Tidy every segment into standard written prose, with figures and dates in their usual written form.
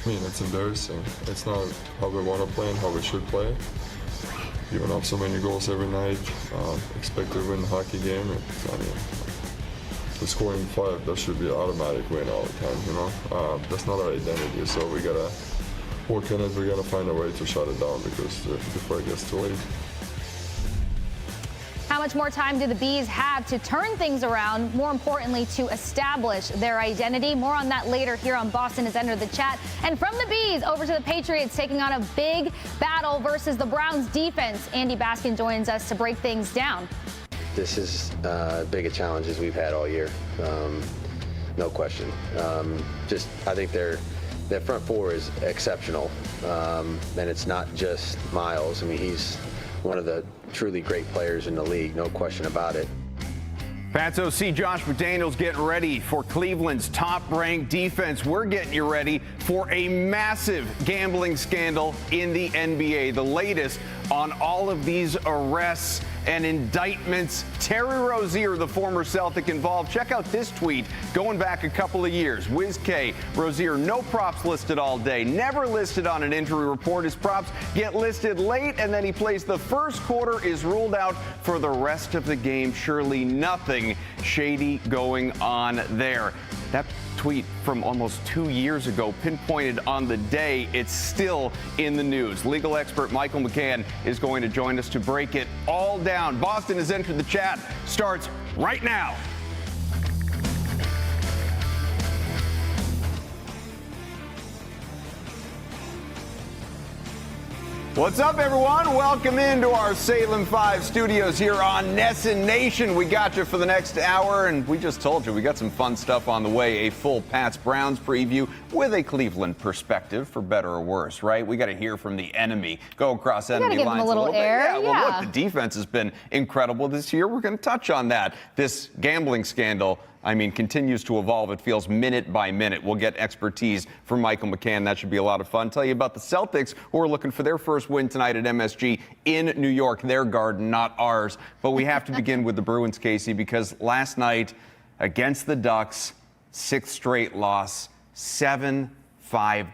I mean, it's embarrassing. It's not how we want to play and how we should play. Giving up so many goals every night, expect to win the hockey game. I mean, the scoring 5, that should be an automatic win all the time, you know? That's not our identity, so we gotta work on it. We gotta find a way to shut it down before it gets too late. How much more time do the Bees have to turn things around? More importantly, to establish their identity. More on that later here on Boston Has Entered the Chat. And from the Bees over to the Patriots, taking on a big battle versus the Browns defense. Andy Baskin joins us to break things down. This is as big a challenge as we've had all year. No question. I think their front four is exceptional. And it's not just Miles. I mean, he's one of the truly great players in the league, no question about it. Pats OC Josh McDaniels getting ready for Cleveland's top-ranked defense. We're getting you ready for a massive gambling scandal in the NBA. The latest on all of these arrests and indictments. Terry Rozier, the former Celtic involved. Check out this tweet going back a couple of years. Wiz K, Rozier, no props listed all day. Never listed on an injury report. His props get listed late, and then he plays the first quarter, is ruled out for the rest of the game. Surely nothing shady going on there. That tweet from almost 2 years ago, pinpointed on the day, it's still in the news. Legal expert Michael McCann is going to join us to break it all down. Boston Has Entered the Chat starts right now. What's up, everyone? Welcome into our Salem 5 studios here on Nesson Nation. We got you for the next hour, and we just told you we got some fun stuff on the way. A full Pats-Browns preview with a Cleveland perspective, for better or worse, right? We got to hear from the enemy, go across enemy give lines him a little air. bit. Well, look, the defense has been incredible this year. We're going to touch on that. This gambling scandal, I mean, continues to evolve. It feels minute by minute. We'll get expertise from Michael McCann. That should be a lot of fun. Tell you about the Celtics, who are looking for their first win tonight at MSG in New York. Their garden, not ours. But we have to begin with the Bruins, Casey, because last night against the Ducks, 6th straight loss, 7-5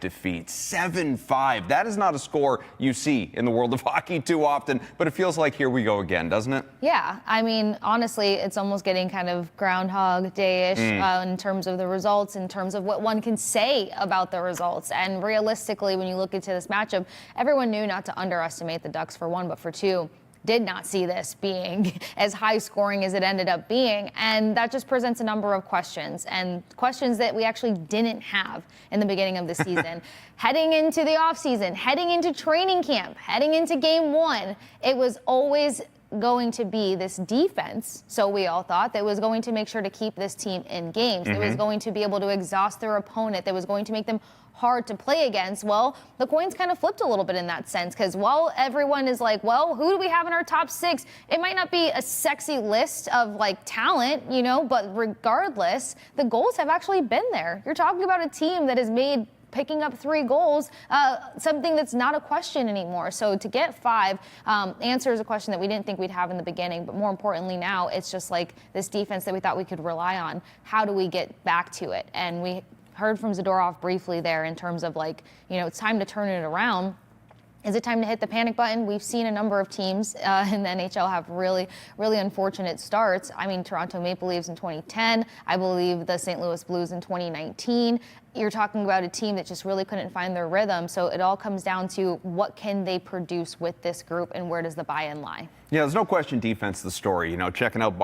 defeat. 7-5. That is not a score you see in the world of hockey too often, but it feels like here we go again, doesn't it? Yeah, I mean, honestly, it's almost getting kind of Groundhog Day-ish in terms of the results, in terms of what one can say about the results. And realistically, when you look into this matchup, everyone knew not to underestimate the Ducks, for one, but for two, did not see this being as high scoring as it ended up being. And that just presents a number of questions, and questions that we actually didn't have in the beginning of the season. Heading into the offseason, heading into training camp, heading into game one, it was always going to be this defense, so we all thought, that was going to make sure to keep this team in games. It was going to be able to exhaust their opponent, that was going to make them hard to play against. Well, the coins kind of flipped a little bit in that sense, because while everyone is like, well, who do we have in our top 6? It might not be a sexy list of like talent, you know, but regardless, the goals have actually been there. You're talking about a team that has made picking up 3 goals, something that's not a question anymore. So to get 5 answers a question that we didn't think we'd have in the beginning, but more importantly now, it's just like this defense that we thought we could rely on. How do we get back to it? And we heard from Zadorov briefly there in terms of like, you know, it's time to turn it around. Is it time to hit the panic button? We've seen a number of teams in the NHL have really, really unfortunate starts. I mean, Toronto Maple Leafs in 2010. I believe the St. Louis Blues in 2019. You're talking about a team that just really couldn't find their rhythm. So it all comes down to what can they produce with this group, and where does the buy-in lie? Yeah, there's no question defense is the story. You know, checking out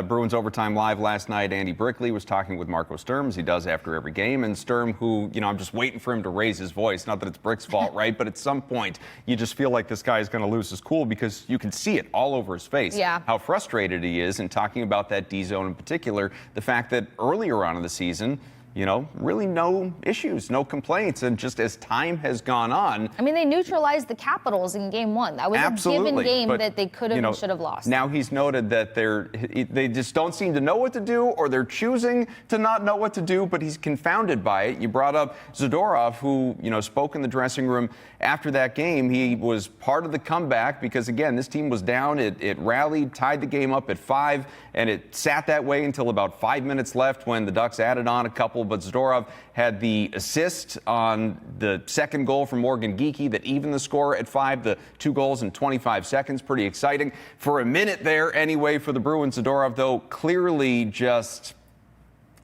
Bruins Overtime Live last night, Andy Brickley was talking with Marco Sturm, as he does after every game. And Sturm, who, you know, I'm just waiting for him to raise his voice. Not that it's Brick's fault, right? But at some point, you just feel like this guy is going to lose his cool, because you can see it all over his face. Yeah. How frustrated he is, and talking about that D zone in particular, the fact that earlier on in the season, you know, really no issues, no complaints. And just as time has gone on. I mean, they neutralized the Capitals in game 1. That was a given game that they could have and should have lost. Now he's noted that they just don't seem to know what to do, or they're choosing to not know what to do, but he's confounded by it. You brought up Zadorov, who, you know, spoke in the dressing room after that game. He was part of the comeback because, again, this team was down. It rallied, tied the game up at 5, and it sat that way until about 5 minutes left when the Ducks added on a couple trouble, but Zadorov had the assist on the second goal from Morgan Geekie that evened the score at 5, the 2 goals in 25 seconds. Pretty exciting for a minute there anyway for the Bruins. Zadorov, though, clearly just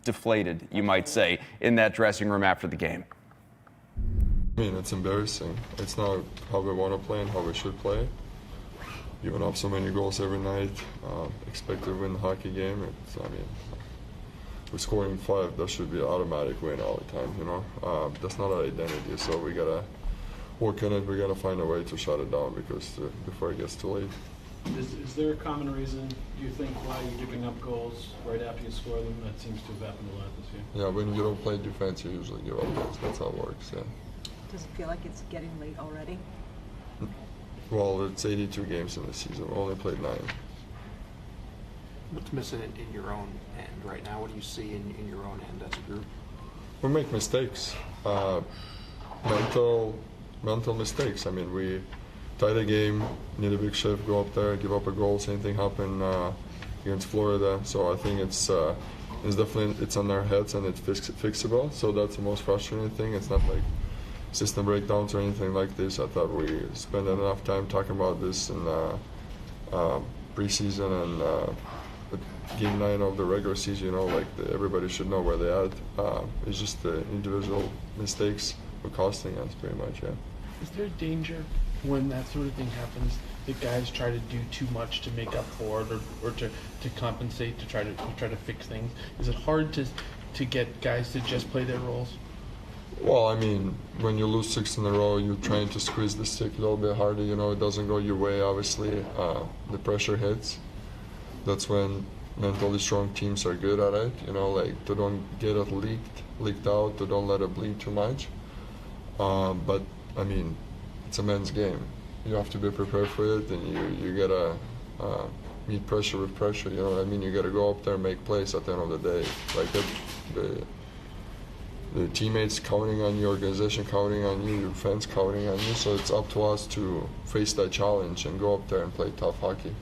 deflated, you might say, in that dressing room after the game. I mean, it's embarrassing. It's not how we want to play and how we should play. Giving up so many goals every night, expect to win the hockey game. We're scoring 5. That should be an automatic win all the time, you know. That's not our identity, so we gotta work on it. We gotta find a way to shut it down before it gets too late. Is there a common reason, do you think, why you're giving up goals right after you score them? That seems to have happened a lot this year. Yeah, when you don't play defense, you usually give up goals. That's how it works, yeah. Does it feel like it's getting late already? Well, it's 82 games in the season. We only played 9. What's missing in your own end right now? What do you see in your own end as a group? We make mistakes, mental mistakes. I mean, we tie the game, need a big shift, go up there, give up a goal. Same thing happened against Florida. So I think it's definitely on our heads and it's fixable. So that's the most frustrating thing. It's not like system breakdowns or anything like this. I thought we spent enough time talking about this in preseason and game 9 of the regular season. You know, like everybody should know where they're at. It's just the individual mistakes are costing us pretty much. Yeah. Is there danger when that sort of thing happens that guys try to do too much to make up for it or to compensate, to try to fix things? Is it hard to get guys to just play their roles? Well, I mean, when you lose 6 in a row, you're trying to squeeze the stick a little bit harder. You know, it doesn't go your way, obviously. The pressure hits. That's when mentally strong teams are good at it. You know, like they don't get it leaked out, they don't let it bleed too much. But, I mean, it's a men's game. You have to be prepared for it, and you gotta meet pressure with pressure. You know what I mean? You gotta go up there and make plays at the end of the day. Like the teammates counting on you, organization counting on you, your fans counting on you. So it's up to us to face that challenge and go up there and play tough hockey.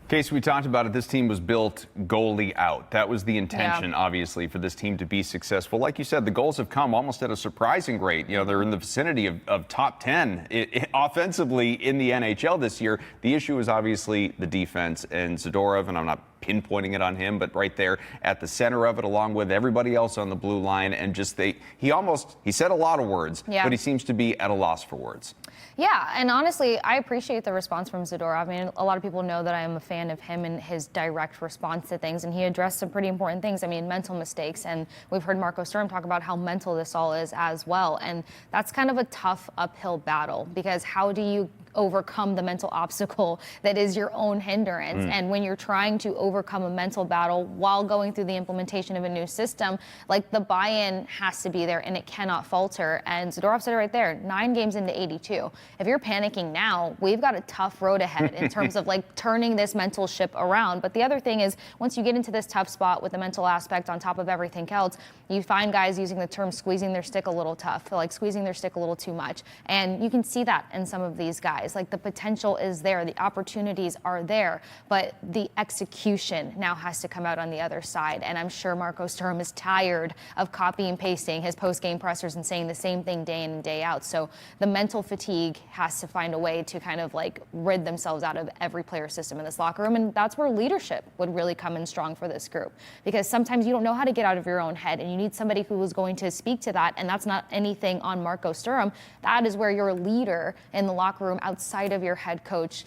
Casey, we talked about it. This team was built goalie out. That was the intention, obviously, for this team to be successful. Like you said, the goals have come almost at a surprising rate. You know, they're in the vicinity of top 10 offensively in the NHL this year. The issue is obviously the defense, and Zadorov, and I'm not pinpointing it on him, but right there at the center of it, along with everybody else on the blue line, and just he said a lot of words, but he seems to be at a loss for words. Yeah, and honestly, I appreciate the response from Zadorov. I mean, a lot of people know that I am a fan of him and his direct response to things, and he addressed some pretty important things. I mean, mental mistakes, and we've heard Marco Sturm talk about how mental this all is as well, and that's kind of a tough uphill battle, because how do you overcome the mental obstacle that is your own hindrance? And when you're trying to overcome a mental battle while going through the implementation of a new system, like, the buy-in has to be there and it cannot falter. And Zadorov said it right there, 9 games into 82. If you're panicking now, we've got a tough road ahead in terms of like turning this mental ship around. But the other thing is, once you get into this tough spot with the mental aspect on top of everything else, you find guys using the term squeezing their stick a little tough, like squeezing their stick a little too much. And you can see that in some of these guys. Like, the potential is there, the opportunities are there, but the execution now has to come out on the other side. And I'm sure Marco Sturm is tired of copy and pasting his post-game pressers and saying the same thing day in and day out. So the mental fatigue has to find a way to kind of like rid themselves out of every player system in this locker room. And that's where leadership would really come in strong for this group, because sometimes you don't know how to get out of your own head, and you need somebody who is going to speak to that. And that's not anything on Marco Sturm. That is where your leader in the locker room, outside of your head coach,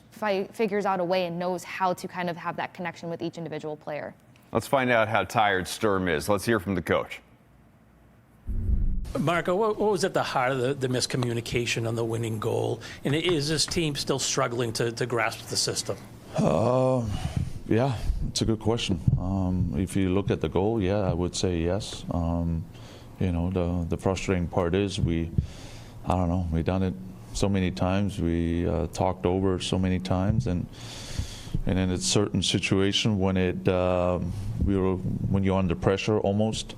figures out a way and knows how to kind of have that connection with each individual player. Let's find out how tired Sturm is. Let's hear from the coach. Marco, what was at the heart of the miscommunication on the winning goal? And is this team still struggling to grasp the system? Yeah, it's a good question. If you look at the goal, yeah, I would say yes. You know, the frustrating part is we've done it so many times. We talked over so many times, and in a certain situation when when you're under pressure almost,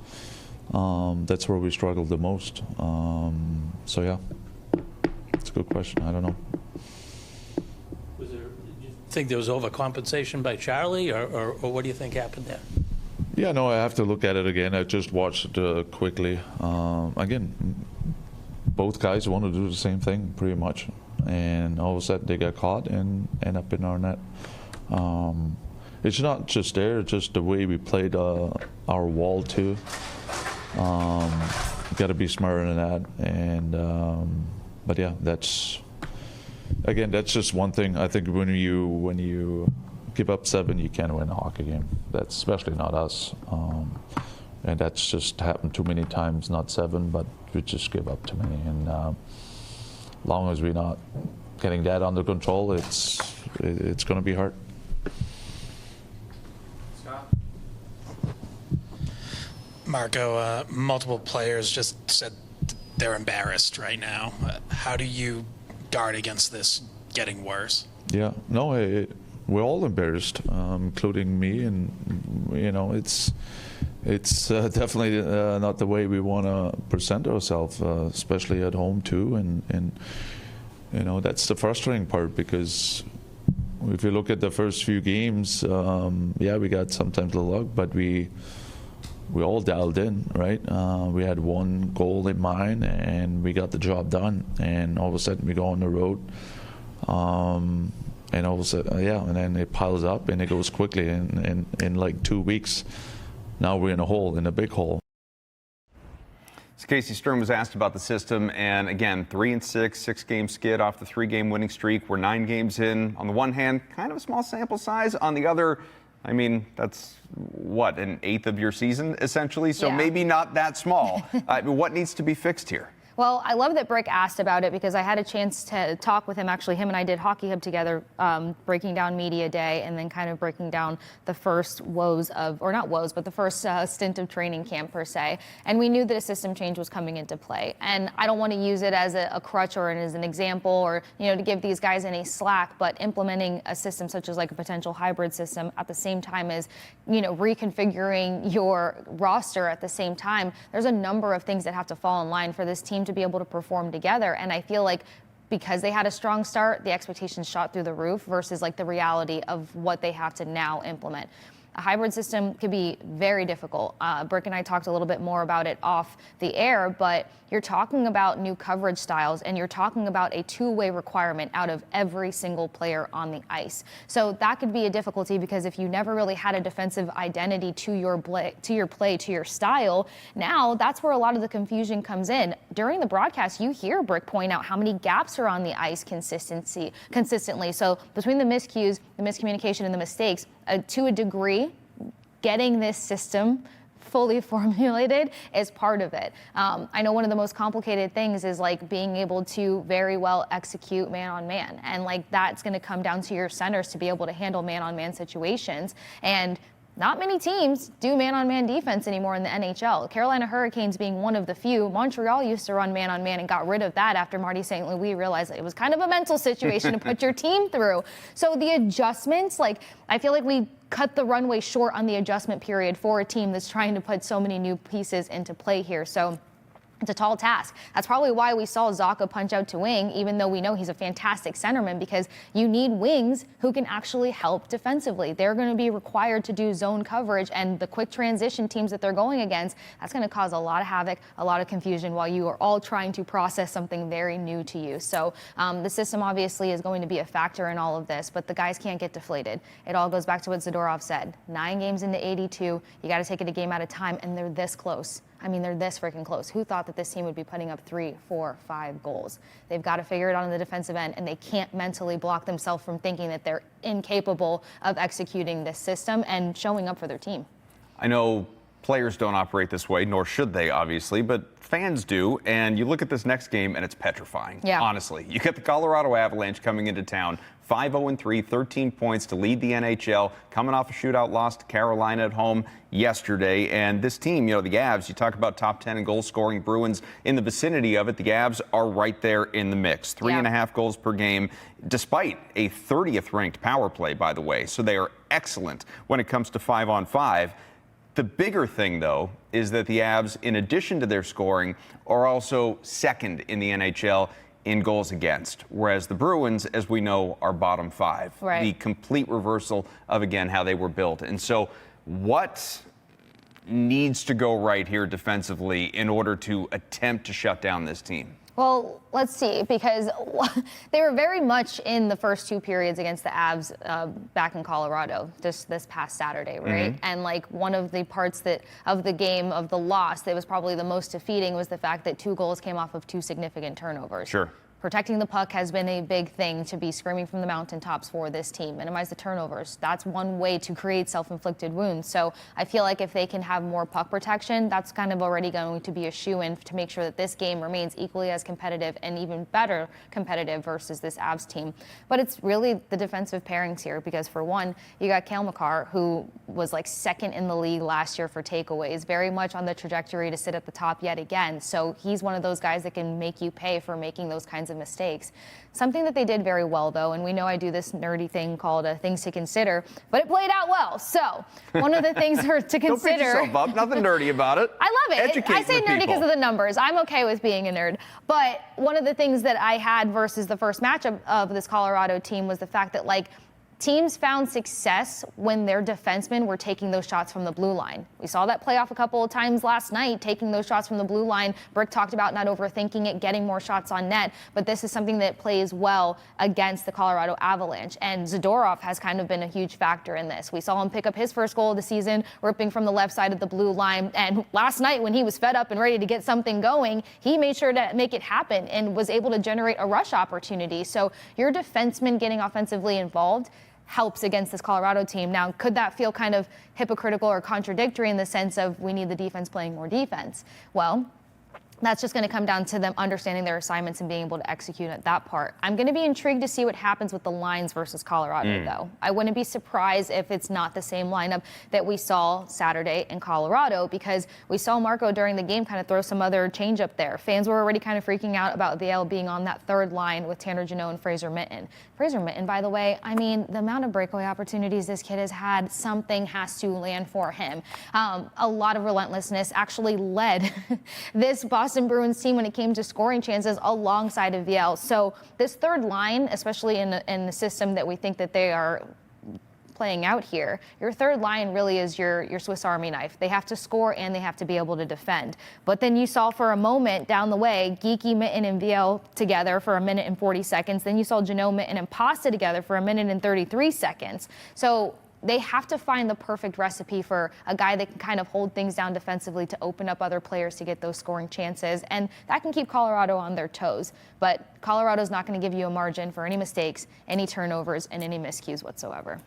that's where we struggled the most. So yeah, it's a good question. I don't know. Do you think there was overcompensation by Charlie, or what do you think happened there? Yeah, no, I have to look at it again. I just watched it quickly. Again, both guys want to do the same thing pretty much, and all of a sudden they got caught and end up in our net. It's not just there; it's just the way we played our wall too. Got to be smarter than that, and but yeah, that's just one thing. I think when you give up 7, you can't win a hockey game. That's especially not us. And that's just happened too many times, not 7, but we just give up too many. And as long as we're not getting that under control, it's going to be hard. Marco, multiple players just said they're embarrassed right now. How do you guard against this getting worse? Yeah, no, we're all embarrassed, including me, and it's definitely not the way we want to present ourselves, especially at home too, and that's the frustrating part, because if you look at the first few games, we got sometimes a little luck, but we all dialed in, right? We had one goal in mind, and we got the job done. And all of a sudden, we go on the road, and all of a sudden, and then it piles up, and it goes quickly. And in like 2 weeks, now we're in a big hole. So Kasey Stern was asked about the system, and again, 3-6, 6-game skid off the 3-game winning streak. We're 9 games in. On the one hand, kind of a small sample size. On the other, I mean, that's what, an eighth of your season, essentially? So maybe not that small. What needs to be fixed here? Well, I love that Brick asked about it, because I had a chance to talk with him. Actually, him and I did Hockey Hub together, breaking down media day and then kind of breaking down the first the first stint of training camp per se. And we knew that a system change was coming into play. And I don't want to use it as a crutch or as an example or, to give these guys any slack, but implementing a system such as like a potential hybrid system at the same time as, reconfiguring your roster at the same time, there's a number of things that have to fall in line for this team to be able to perform together. And I feel like because they had a strong start, the expectations shot through the roof versus like the reality of what they have to now implement. A hybrid system could be very difficult. Brick and I talked a little bit more about it off the air, but you're talking about new coverage styles, and you're talking about a two-way requirement out of every single player on the ice. So that could be a difficulty, because if you never really had a defensive identity to your play, to your style, now that's where a lot of the confusion comes in. During the broadcast, you hear Brick point out how many gaps are on the ice consistently. So between the miscues, the miscommunication, and the mistakes, to a degree, getting this system fully formulated is part of it. I know one of the most complicated things is like being able to very well execute man-on-man. And like that's going to come down to your centers to be able to handle man-on-man situations. And not many teams do man-on-man defense anymore in the NHL. Carolina Hurricanes being one of the few. Montreal used to run man-on-man and got rid of that after Marty St. Louis realized that it was kind of a mental situation to put your team through. So the adjustments, I feel like we cut the runway short on the adjustment period for a team that's trying to put so many new pieces into play here. So it's a tall task. That's probably why we saw Zacha punch out to wing, even though we know he's a fantastic centerman, because you need wings who can actually help defensively. They're going to be required to do zone coverage, and the quick transition teams that they're going against, that's going to cause a lot of havoc, a lot of confusion while you are all trying to process something very new to you. So the system obviously is going to be a factor in all of this, but the guys can't get deflated. It all goes back to what Zadorov said. 9 games into 82, you got to take it a game at a time, and they're this close. I mean, they're this freaking close. Who thought that this team would be putting up 3, 4, 5 goals? They've got to figure it out on the defensive end, and they can't mentally block themselves from thinking that they're incapable of executing this system and showing up for their team. I know players don't operate this way, nor should they, obviously, but fans do. And you look at this next game, and it's petrifying, honestly. You get the Colorado Avalanche coming into town, 5-0-3, 13 points to lead the NHL, coming off a shootout loss to Carolina at home yesterday. And this team, the Avs, you talk about top 10 in goal scoring, Bruins in the vicinity of it. The Avs are right there in the mix. 3.5 goals per game, despite a 30th ranked power play, by the way. So they are excellent when it comes to 5-on-5. The bigger thing, though, is that the Avs, in addition to their scoring, are also second in the NHL in goals against, whereas the Bruins, as we know, are bottom 5. Right. The complete reversal of, again, how they were built. And so what needs to go right here defensively in order to attempt to shut down this team? Well, let's see, because they were very much in the first two periods against the Avs back in Colorado this past Saturday, right? And like one of the parts of the game, of the loss, that was probably the most defeating was the fact that 2 goals came off of 2 significant turnovers. Sure. Protecting the puck has been a big thing to be screaming from the mountaintops for this team. Minimize the turnovers. That's one way to create self-inflicted wounds. So I feel like if they can have more puck protection, that's kind of already going to be a shoo-in to make sure that this game remains equally as competitive and even better competitive versus this Avs team. But it's really the defensive pairings here, because for one, you got Cale Makar, who was like second in the league last year for takeaways, very much on the trajectory to sit at the top yet again. So he's one of those guys that can make you pay for making those kinds of mistakes. Something that they did very well, though, and we know I do this nerdy thing called things to consider, but it played out well. So one of the things to consider. Don't beat yourself up. Nothing nerdy about it. I love it. Educate I say the nerdy people. because of the numbers. I'm okay with being a nerd. But one of the things that I had versus the first matchup of this Colorado team was the fact that, like, teams found success when their defensemen were taking those shots from the blue line. We saw that play off a couple of times last night, taking those shots from the blue line. Brick talked about not overthinking it, getting more shots on net, but this is something that plays well against the Colorado Avalanche. And Zadorov has kind of been a huge factor in this. We saw him pick up his first goal of the season, ripping from the left side of the blue line. And last night, when he was fed up and ready to get something going, he made sure to make it happen and was able to generate a rush opportunity. So your defensemen getting offensively involved helps against this Colorado team. Now, could that feel kind of hypocritical or contradictory in the sense of we need the defense playing more defense? Well, that's just going to come down to them understanding their assignments and being able to execute at that part. I'm going to be intrigued to see what happens with the lines versus Colorado, though. I wouldn't be surprised if it's not the same lineup that we saw Saturday in Colorado, because we saw Marco during the game kind of throw some other change up there. Fans were already kind of freaking out about VL being on that third line with Tanner Jeannot and Fraser Mitten. Fraser Mitten, by the way, I mean, the amount of breakaway opportunities this kid has had, something has to land for him. A lot of relentlessness, actually led this Boston Bruins team when it came to scoring chances alongside of VL. So this third line, especially in the system that we think that they are playing out here, your third line really is your Swiss Army knife. They have to score and they have to be able to defend. But then you saw for a moment down the way, Geeky, Mitten, and VL together for 1 minute and 40 seconds. Then you saw Jeannot, Mitten, and Pasta together for 1 minute and 33 seconds. So they have to find the perfect recipe for a guy that can kind of hold things down defensively to open up other players to get those scoring chances. And that can keep Colorado on their toes. But Colorado's not going to give you a margin for any mistakes, any turnovers, and any miscues whatsoever.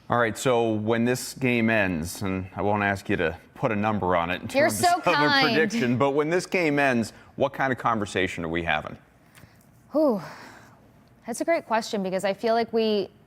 All right, so when this game ends, and I won't ask you to put a number on it in terms of a prediction, but when this game ends, what kind of conversation are we having? That's a great question, because I feel like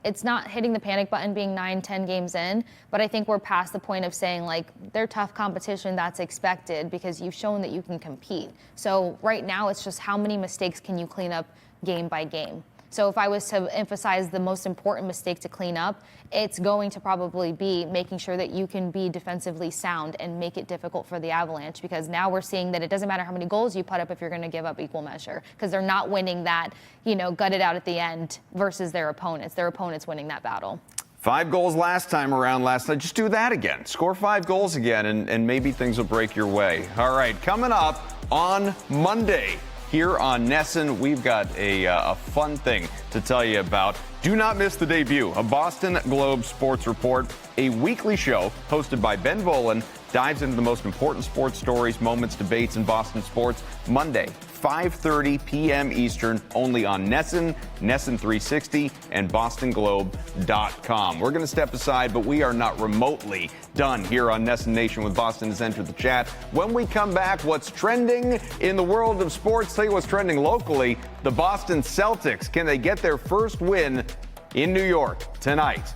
it's not hitting the panic button being 9-10 games in, but I think we're past the point of saying, like, they're tough competition, that's expected, because you've shown that you can compete. So right now it's just how many mistakes can you clean up game by game. So if I was to emphasize the most important mistake to clean up, it's going to probably be making sure that you can be defensively sound and make it difficult for the Avalanche, because now we're seeing that it doesn't matter how many goals you put up if you're going to give up equal measure, because they're not winning that, gutted out at the end versus their opponents. Their opponents winning that battle. 5 goals last time around last night. Just do that again. Score 5 goals again, and maybe things will break your way. All right, coming up on Monday, here on NESN, we've got a fun thing to tell you about. Do not miss the debut of Boston Globe Sports Report, a weekly show hosted by Ben Volen, dives into the most important sports stories, moments, debates in Boston sports. Monday, 5:30 p.m. Eastern, only on NESN, NESN 360, and BostonGlobe.com. We're going to step aside, but we are not remotely done here on NESN Nation with Boston has entered the chat. When we come back, what's trending in the world of sports? Tell you what's trending locally. The Boston Celtics, can they get their first win in New York tonight?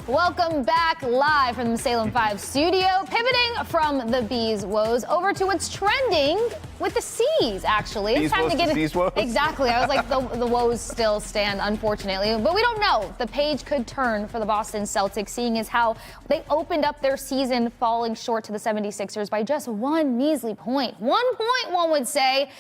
Welcome back live from the Salem 5 studio, pivoting from the B's woes over to what's trending with the C's, actually. It's time to get C's woes? Exactly. I was like, the woes still stand, unfortunately. But we don't know. The page could turn for the Boston Celtics, seeing as how they opened up their season falling short to the 76ers by just one measly point. 1 point, one would say.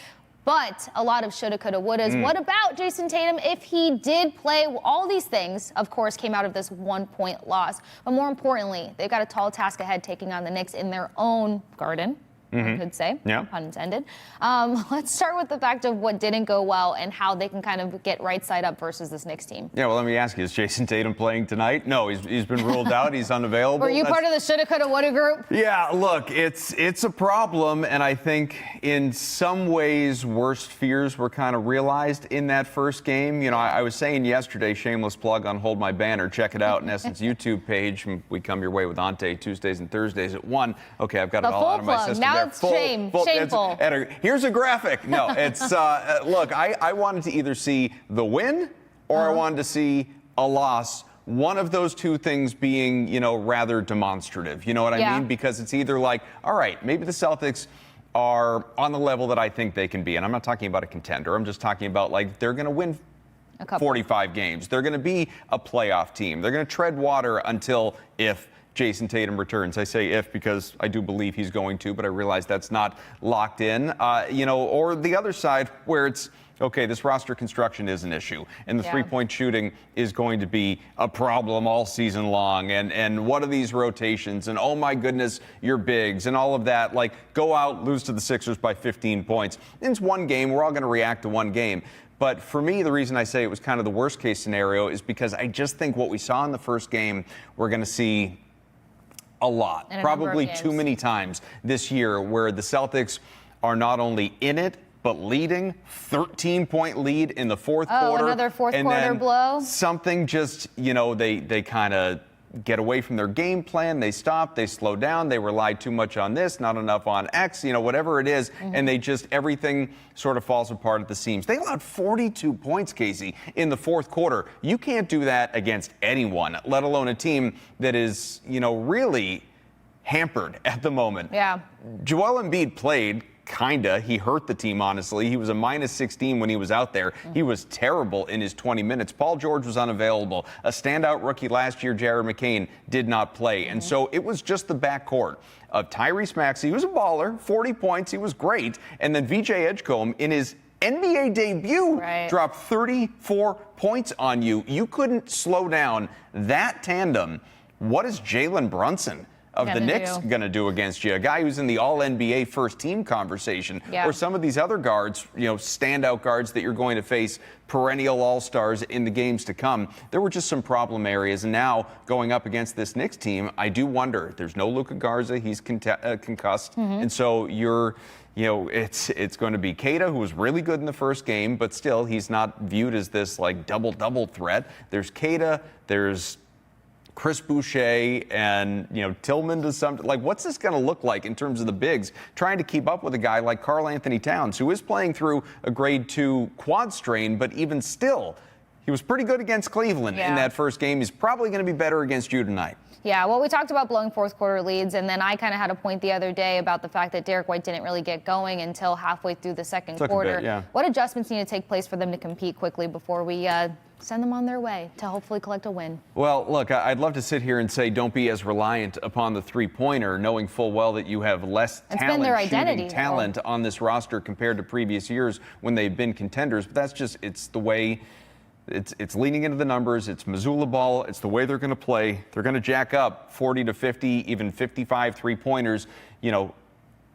but a lot of shoulda, coulda, wouldas. What about Jason Tatum if he did play? All these things, of course, came out of this 1-point loss. But more importantly, they've got a tall task ahead taking on the Knicks in their own garden. I could say, pun intended. Let's start with the fact of what didn't go well and how they can kind of get right side up versus this Knicks team. Yeah, well, let me ask you, is Jason Tatum playing tonight? No, he's been ruled out. He's unavailable. Were you part of the shoulda, coulda, woulda group? Yeah, look, it's a problem, and I think in some ways worst fears were kind of realized in that first game. You know, I was saying yesterday, shameless plug on Hold My Banner, check it out, in Essence YouTube page. We come your way with Ante Tuesdays and Thursdays at 1. Okay, I've got it all out of my system. Now it's shameful. Here's a graphic. No, it's look, I wanted to either see the win or I wanted to see a loss. One of those two things being, you know, rather demonstrative. You know what I mean? Because it's either like, all right, maybe the Celtics are on the level that I think they can be. And I'm not talking about a contender. I'm just talking about, like, they're going to win 45 games. They're going to be a playoff team. They're going to tread water until if Jason Tatum returns. I say if because I do believe he's going to, but I realize that's not locked in. You know, or the other side where it's, okay, this roster construction is an issue, and the three-point shooting is going to be a problem all season long, and what are these rotations, and oh my goodness, your bigs, and all of that. Like, go out, lose to the Sixers by 15 points. It's one game. We're all going to react to one game. But for me, the reason I say it was kind of the worst-case scenario is because I just think what we saw in the first game, we're going to see a lot, probably too many times this year, where the Celtics are not only in it, but leading, 13-point lead in the fourth quarter. Another fourth and quarter then blow. Something just, you know, they kind of get away from their game plan. They stop, they slow down, they rely too much on this, not enough on X, you know, whatever it is. And they just, everything sort of falls apart at the seams. They allowed 42 points, Kasey, in the fourth quarter. You can't do that against anyone, let alone a team that is, you know, really hampered at the moment. Yeah. Joel Embiid played. Kinda. He hurt the team, honestly. He was a minus 16 when he was out there. He was terrible in his 20 minutes. Paul George was unavailable. A standout rookie last year, Jared McCann, did not play. And so it was just the backcourt of Tyrese Maxey, who was a baller, 40 points. He was great. And then VJ Edgecombe, in his NBA debut, dropped 34 points on you. You couldn't slow down that tandem. What is Jalen Brunson of the Knicks going to do against you? A guy who's in the All-NBA first-team conversation, or some of these other guards, you know, standout guards that you're going to face, perennial All-Stars in the games to come. There were just some problem areas, and now going up against this Knicks team, I do wonder. There's no Luka Garza. He's concussed, and so you're, you know, it's going to be Keita, who was really good in the first game, but still he's not viewed as this, like, double-double threat. There's Keita, there's Chris Boucher, and, you know, Tillman to some, like, what's this going to look like in terms of the bigs trying to keep up with a guy like Karl Anthony Towns, who is playing through a grade 2 quad strain, but even still, he was pretty good against Cleveland in that first game. He's probably going to be better against you tonight. Yeah, well, we talked about blowing fourth quarter leads, and then I kind of had a point the other day about the fact that Derek White didn't really get going until halfway through the second quarter. What adjustments need to take place for them to compete quickly before we send them on their way to hopefully collect a win? Well, look, I'd love to sit here and say don't be as reliant upon the three-pointer, knowing full well that you have less talent on this roster compared to previous years when they've been contenders. But that's just, it's the way. It's leaning into the numbers. It's Missoula ball. It's the way they're going to play. They're going to jack up 40 to 50, even 55 three-pointers, you know,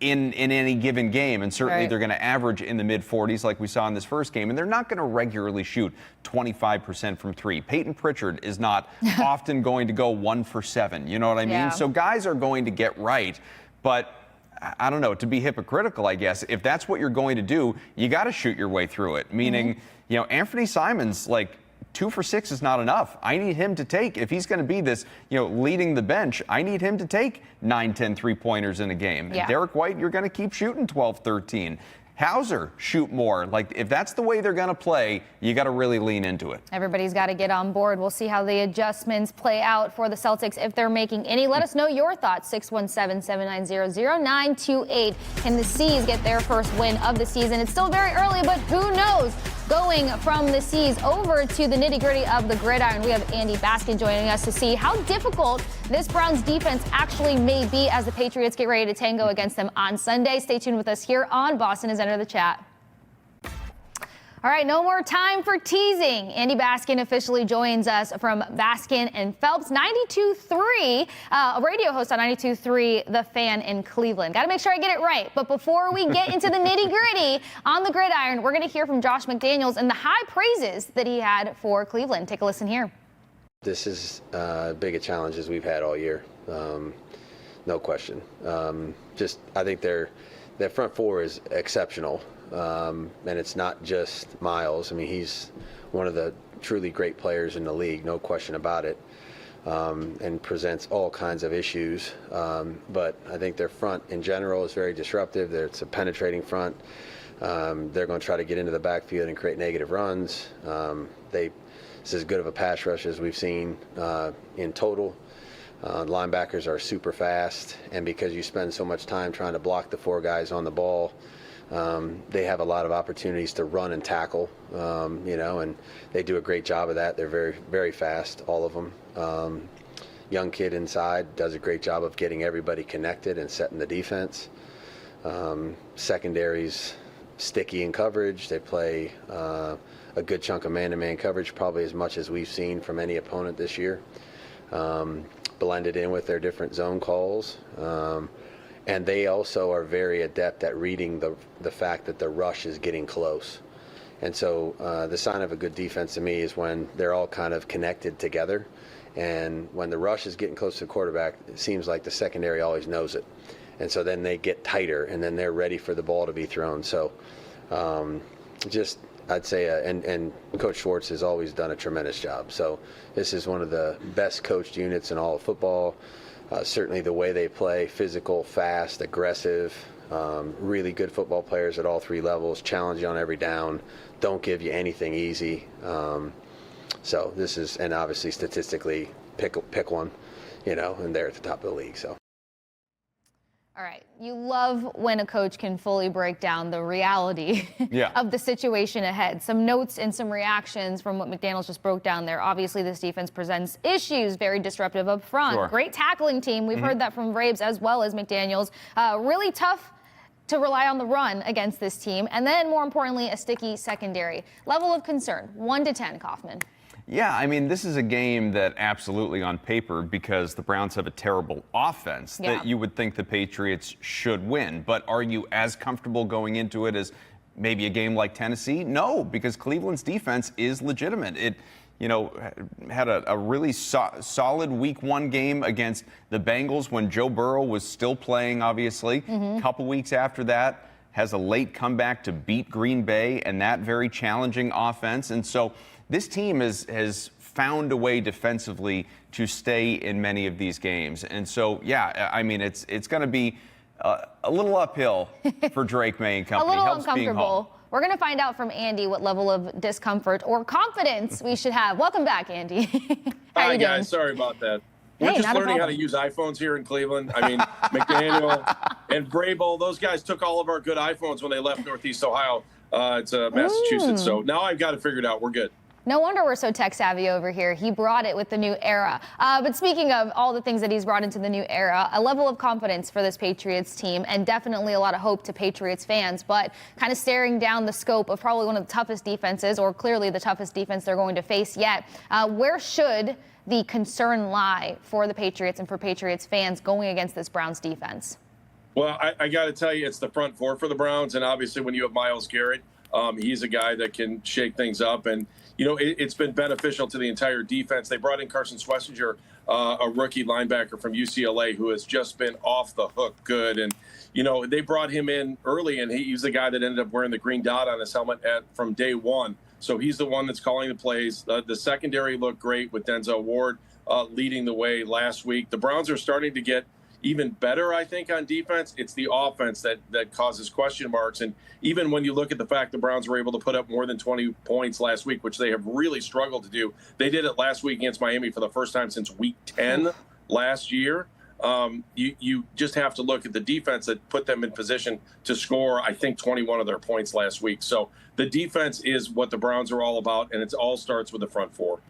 in any given game. And certainly they're going to average in the mid-40s like we saw in this first game. And they're not going to regularly shoot 25% from three. Peyton Pritchard is not often going to go 1 for 7. You know what I mean? So guys are going to get right. But I don't know, to be hypocritical, I guess, if that's what you're going to do, you got to shoot your way through it. Meaning, you know, Anthony Simons, like, 2 for 6 is not enough. I need him to take, if he's going to be this, you know, leading the bench, I need him to take 9, 10 three-pointers in a game. And Derek White, you're going to keep shooting 12, 13. Hauser, shoot more. Like, if that's the way they're going to play, you got to really lean into it. Everybody's got to get on board. We'll see how the adjustments play out for the Celtics, if they're making any. Let us know your thoughts. 617-790-0928. Can the C's get their first win of the season? It's still very early, but who knows? Going from the C's over to the nitty-gritty of the gridiron, we have Andy Baskin joining us to see how difficult this Browns defense actually may be as the Patriots get ready to tango against them on Sunday. Stay tuned with us here on Boston is Under the Chat. All right, no more time for teasing. Andy Baskin officially joins us from Baskin and Phelps, 92.3, a radio host on 92.3, The Fan in Cleveland. Got to make sure I get it right. But before we get into the nitty-gritty on the gridiron, we're going to hear from Josh McDaniels and the high praises that he had for Cleveland. Take a listen here. This is as big a challenge as we've had all year, no question. I think their front four is exceptional. And it's not just Miles. I mean, he's one of the truly great players in the league, no question about it, and presents all kinds of issues. But I think their front in general is very disruptive. It's a penetrating front. They're going to try to get into the backfield and create negative runs. It's as good of a pass rush as we've seen in total. Linebackers are super fast, and because you spend so much time trying to block the four guys on the ball, they have a lot of opportunities to run and tackle, and they do a great job of that. They're very, very fast, all of them. Young kid inside does a great job of getting everybody connected and setting the defense. Secondary's sticky in coverage. They play a good chunk of man-to-man coverage, probably as much as we've seen from any opponent this year. Blended in with their different zone calls. And they also are very adept at reading the fact that the rush is getting close. And so the sign of a good defense to me is when they're all kind of connected together. And when the rush is getting close to the quarterback, it seems like the secondary always knows it. And so then they get tighter, and then they're ready for the ball to be thrown. So I'd say, and Coach Schwartz has always done a tremendous job. So this is one of the best coached units in all of football. Certainly the way they play, physical, fast, aggressive, really good football players at all three levels, challenge you on every down, don't give you anything easy. So this is, and obviously statistically, pick one, and they're at the top of the league. So. All right. You love when a coach can fully break down the reality of the situation ahead. Some notes and some reactions from what McDaniels just broke down there. Obviously, this defense presents issues, very disruptive up front. Sure. Great tackling team. We've heard that from Vrabes as well as McDaniels. Really tough to rely on the run against this team. And then, more importantly, a sticky secondary. Level of concern, 1 to 10, Kaufman. Yeah, I mean, this is a game that absolutely on paper, because the Browns have a terrible offense, that you would think the Patriots should win. But are you as comfortable going into it as maybe a game like Tennessee? No, because Cleveland's defense is legitimate. It, had a really solid week 1 game against the Bengals when Joe Burrow was still playing, obviously. A couple weeks after that, has a late comeback to beat Green Bay and that very challenging offense. And so this team has found a way defensively to stay in many of these games. And so, yeah, I mean, it's going to be a little uphill for Drake May and company. A little Helps being home. uncomfortable. We're going to find out from Andy what level of discomfort or confidence we should have. Welcome back, Andy. How Hi, you guys. doing? Sorry about that. We're Hey, just not a learning how to problem. use iPhones here in Cleveland. I mean, McDaniel and Vrabel, those guys took all of our good iPhones when they left Northeast Ohio to Massachusetts. So now I've got it figured out. We're good. No wonder we're so tech savvy over here. He brought it with the new era. But speaking of all the things that he's brought into the new era, a level of confidence for this Patriots team and definitely a lot of hope to Patriots fans, but kind of staring down the scope of probably one of the toughest defenses, or clearly the toughest defense they're going to face yet. Where should the concern lie for the Patriots and for Patriots fans going against this Browns defense? Well, I got to tell you, it's the front four for the Browns. And obviously when you have Myles Garrett, he's a guy that can shake things up. And, it's been beneficial to the entire defense. They brought in Carson Schlesinger, a rookie linebacker from UCLA who has just been off the hook good. And, they brought him in early, and he was the guy that ended up wearing the green dot on his helmet from day one. So he's the one that's calling the plays. The secondary looked great with Denzel Ward leading the way last week. The Browns are starting to get even better, I think, on defense. It's the offense that causes question marks. And even when you look at the fact the Browns were able to put up more than 20 points last week, which they have really struggled to do. They did it last week against Miami for the first time since week 10 last year. You just have to look at the defense that put them in position to score, I think, 21 of their points last week. So the defense is what the Browns are all about, and it all starts with the front four.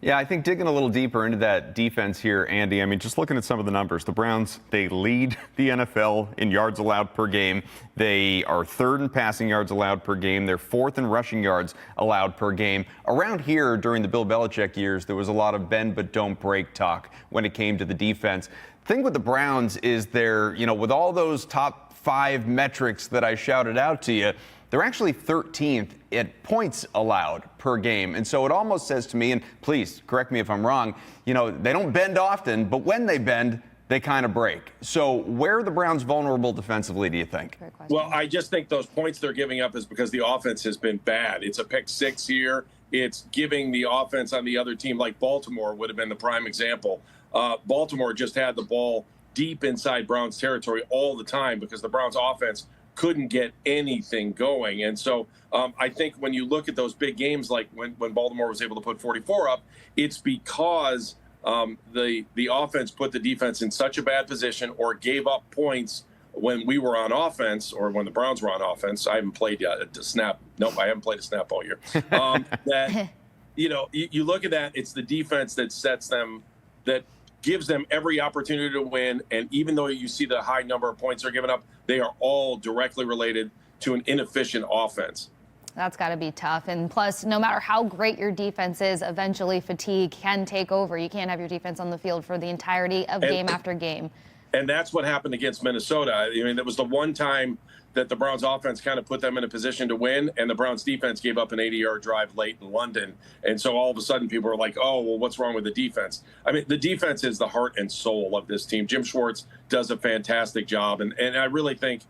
Yeah, I think digging a little deeper into that defense here, Andy, I mean, just looking at some of the numbers, the Browns, they lead the NFL in yards allowed per game. They are third in passing yards allowed per game. They're fourth in rushing yards allowed per game. Around here, during the Bill Belichick years, there was a lot of bend but don't break talk when it came to the defense. The thing with the Browns is they're, with all those top 5 metrics that I shouted out to you, they're actually 13th at points allowed per game. And so it almost says to me, and please correct me if I'm wrong, they don't bend often, but when they bend, they kind of break. So where are the Browns vulnerable defensively, do you think? Well, I just think those points they're giving up is because the offense has been bad. It's a pick 6 here. It's giving the offense on the other team, like Baltimore would have been the prime example. Baltimore just had the ball deep inside Browns territory all the time because the Browns offense couldn't get anything going. And so I think when you look at those big games, like when Baltimore was able to put 44 up, it's because the offense put the defense in such a bad position or gave up points when we were on offense or when the Browns were on offense. I haven't played a snap. Nope, I haven't played a snap all year. That, you look at that, it's the defense that sets them, that gives them every opportunity to win. And even though you see the high number of points they're giving up, they are all directly related to an inefficient offense. That's got to be tough. And plus, no matter how great your defense is, eventually fatigue can take over. You can't have your defense on the field for the entirety of game after game. And that's what happened against Minnesota. I mean, that was the one time that the Browns offense kind of put them in a position to win, and the Browns defense gave up an 80-yard drive late in London. And so all of a sudden people are like, oh, well, what's wrong with the defense? I mean, the defense is the heart and soul of this team. Jim Schwartz does a fantastic job, and I really think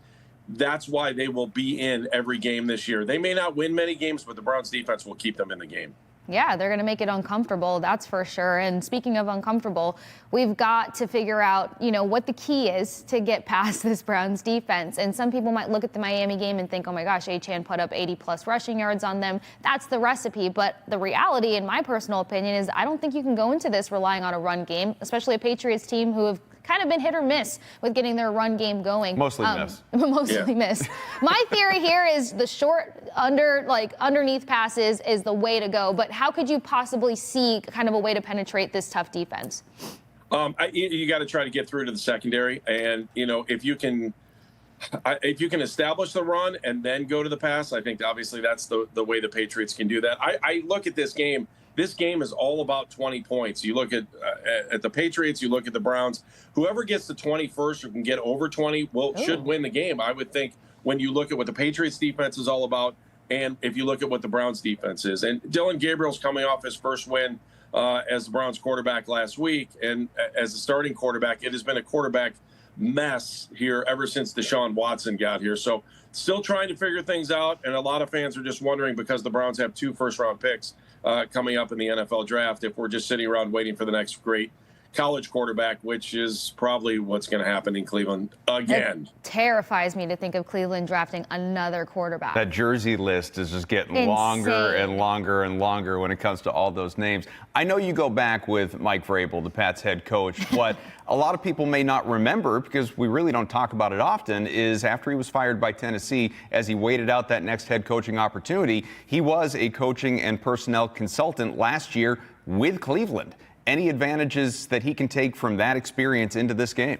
that's why they will be in every game this year. They may not win many games, but the Browns defense will keep them in the game. Yeah, they're going to make it uncomfortable, that's for sure. And speaking of uncomfortable, we've got to figure out, what the key is to get past this Browns defense. And some people might look at the Miami game and think, oh my gosh, Achane put up 80-plus rushing yards on them. That's the recipe. But the reality, in my personal opinion, is I don't think you can go into this relying on a run game, especially a Patriots team who have kind of been hit or miss with getting their run game going. Mostly miss. Mostly miss. My theory here is the short underneath passes is the way to go. But how could you possibly see kind of a way to penetrate this tough defense? You got to try to get through to the secondary, and if you can establish the run and then go to the pass, I think obviously that's the way the Patriots can do that. I look at this game. This game is all about 20 points. You look at the Patriots, you look at the Browns. Whoever gets to 20 first or can get over 20 should win the game, I would think, when you look at what the Patriots defense is all about and if you look at what the Browns defense is. And Dylan Gabriel's coming off his first win as the Browns quarterback last week. And as a starting quarterback, it has been a quarterback mess here ever since Deshaun Watson got here. So still trying to figure things out. And a lot of fans are just wondering, because the Browns have 2 first-round picks coming up in the NFL draft, if we're just sitting around waiting for the next great college quarterback, which is probably what's going to happen in Cleveland again. It terrifies me to think of Cleveland drafting another quarterback. That jersey list is just getting Insane. longer and longer and longer when it comes to all those names. I know you go back with Mike Vrabel, the Pats head coach. What a lot of people may not remember, because we really don't talk about it often, is after he was fired by Tennessee, as he waited out that next head coaching opportunity, he was a coaching and personnel consultant last year with Cleveland. Any advantages that he can take from that experience into this game?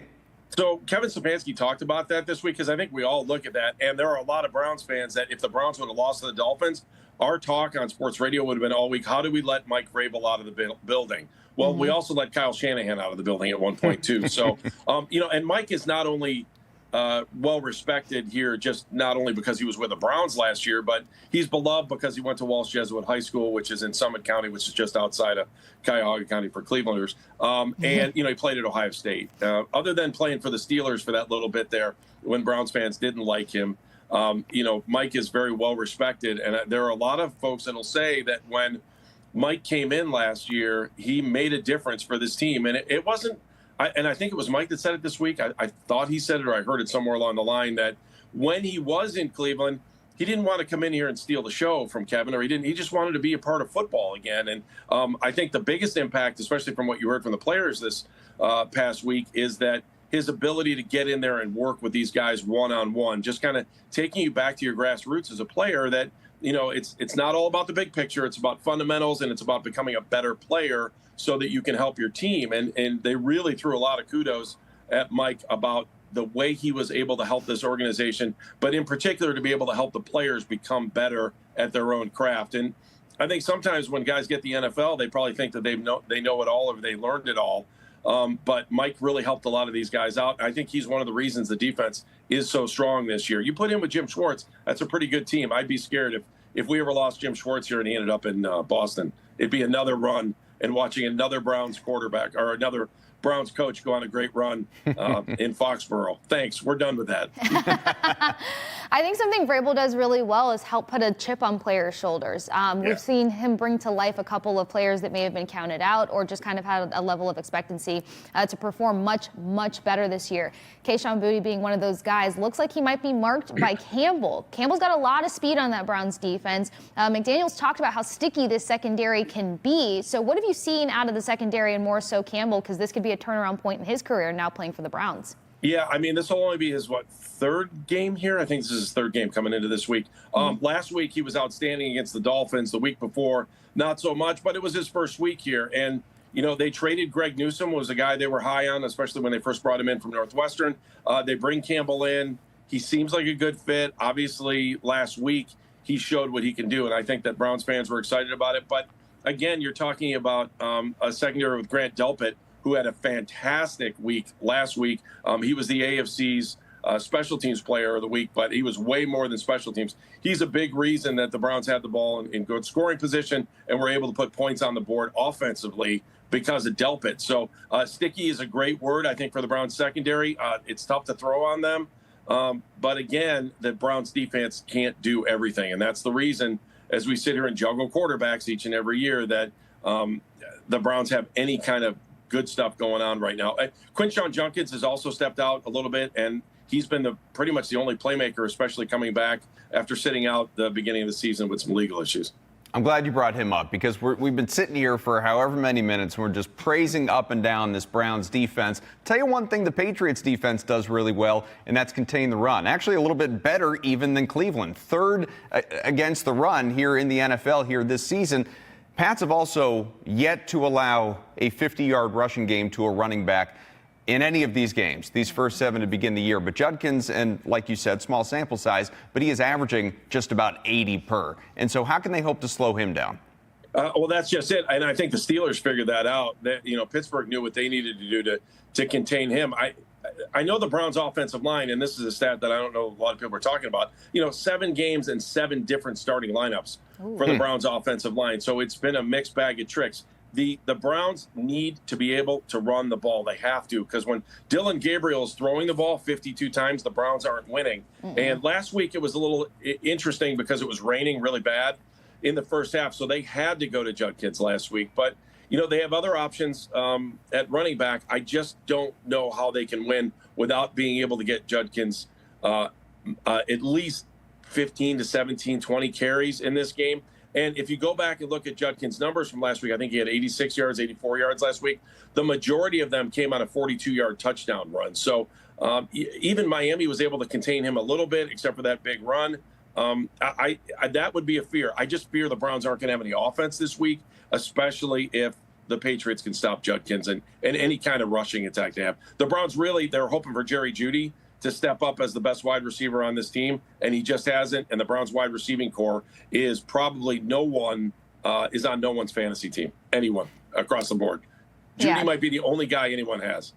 So Kevin Stefanski talked about that this week, because I think we all look at that, and there are a lot of Browns fans that if the Browns would have lost to the Dolphins, our talk on sports radio would have been all week, how do we let Mike Vrabel out of the building? Well, we also let Kyle Shanahan out of the building at one point, too. So, and Mike is not only well-respected here, just not only because he was with the Browns last year, but he's beloved because he went to Walsh Jesuit High School, which is in Summit County, which is just outside of Cuyahoga County for Clevelanders. And, he played at Ohio State. Other than playing for the Steelers for that little bit there when Browns fans didn't like him, Mike is very well-respected. And there are a lot of folks that will say that when Mike came in last year, he made a difference for this team. And it wasn't, and I think it was Mike that said it this week. I thought he said it, or I heard it somewhere along the line, that when he was in Cleveland, he didn't want to come in here and steal the show from Kevin, or he just wanted to be a part of football again. And I think the biggest impact, especially from what you heard from the players this past week, is that his ability to get in there and work with these guys one-on-one, just kind of taking you back to your grassroots as a player that, it's not all about the big picture. It's about fundamentals, and it's about becoming a better player so that you can help your team. And they really threw a lot of kudos at Mike about the way he was able to help this organization, but in particular to be able to help the players become better at their own craft. And I think sometimes when guys get the NFL, they probably think that they know it all or they learned it all. But Mike really helped a lot of these guys out. I think he's one of the reasons the defense is so strong this year. You put him with Jim Schwartz, that's a pretty good team. I'd be scared if we ever lost Jim Schwartz here and he ended up in Boston. It'd be another run and watching another Browns quarterback or another Browns coach go on a great run in Foxborough. Thanks. We're done with that. I think something Vrabel does really well is help put a chip on players' shoulders. We've seen him bring to life a couple of players that may have been counted out or just kind of had a level of expectancy to perform much, much better this year. Kayshon Boutte being one of those guys, looks like he might be marked by Campbell. Campbell's got a lot of speed on that Browns defense. McDaniels talked about how sticky this secondary can be. So what have you seen out of the secondary and more so Campbell? Because this could be a turnaround point in his career now playing for the Browns. Yeah, I mean, this will only be his, third game here? I think this is his third game coming into this week. Last week, he was outstanding against the Dolphins. The week before, not so much, but it was his first week here. And, they traded Greg Newsome, was a guy they were high on, especially when they first brought him in from Northwestern. They bring Campbell in. He seems like a good fit. Obviously, last week, he showed what he can do, and I think that Browns fans were excited about it. But, again, you're talking about a secondary with Grant Delpit, who had a fantastic week last week. He was the AFC's special teams player of the week, but he was way more than special teams. He's a big reason that the Browns had the ball in good scoring position and were able to put points on the board offensively because of Delpit. So sticky is a great word, I think, for the Browns secondary. It's tough to throw on them. But again, the Browns defense can't do everything. And that's the reason, as we sit here and juggle quarterbacks each and every year, that the Browns have any kind of good stuff going on right now. Quinshon Judkins has also stepped out a little bit, and he's been pretty much the only playmaker, especially coming back after sitting out the beginning of the season with some legal issues. I'm glad you brought him up because we've been sitting here for however many minutes and we're just praising up and down this Browns defense. Tell you one thing the Patriots defense does really well, and that's contain the run. Actually, a little bit better even than Cleveland. Third against the run here in the NFL here this season. Pats have also yet to allow a 50-yard rushing game to a running back in any of these games, these first 7 to begin the year. But Judkins, and like you said, small sample size, but he is averaging just about 80 per. And so how can they hope to slow him down? Well, that's just it. And I think the Steelers figured that out. That Pittsburgh knew what they needed to do to contain him. I know the Browns' offensive line, and this is a stat that I don't know a lot of people are talking about, 7 games and 7 different starting lineups for the Browns' offensive line. So it's been a mixed bag of tricks. The Browns need to be able to run the ball. They have to, because when Dylan Gabriel is throwing the ball 52 times, the Browns aren't winning. And last week it was a little interesting because it was raining really bad in the first half, so they had to go to Judkins last week. But they have other options at running back. I just don't know how they can win without being able to get Judkins at least 15 to 17, 20 carries in this game. And if you go back and look at Judkins' numbers from last week, I think he had 86 yards, 84 yards last week. The majority of them came on a 42-yard touchdown run. So even Miami was able to contain him a little bit, except for that big run. That would be a fear. I just fear the Browns aren't going to have any offense this week, especially if the Patriots can stop Judkins and any kind of rushing attack they have. The Browns they're hoping for Jerry Jeudy to step up as the best wide receiver on this team, and he just hasn't. And the Browns wide receiving core is probably is on no one's fantasy team, anyone across the board. Jeudy might be the only guy anyone has.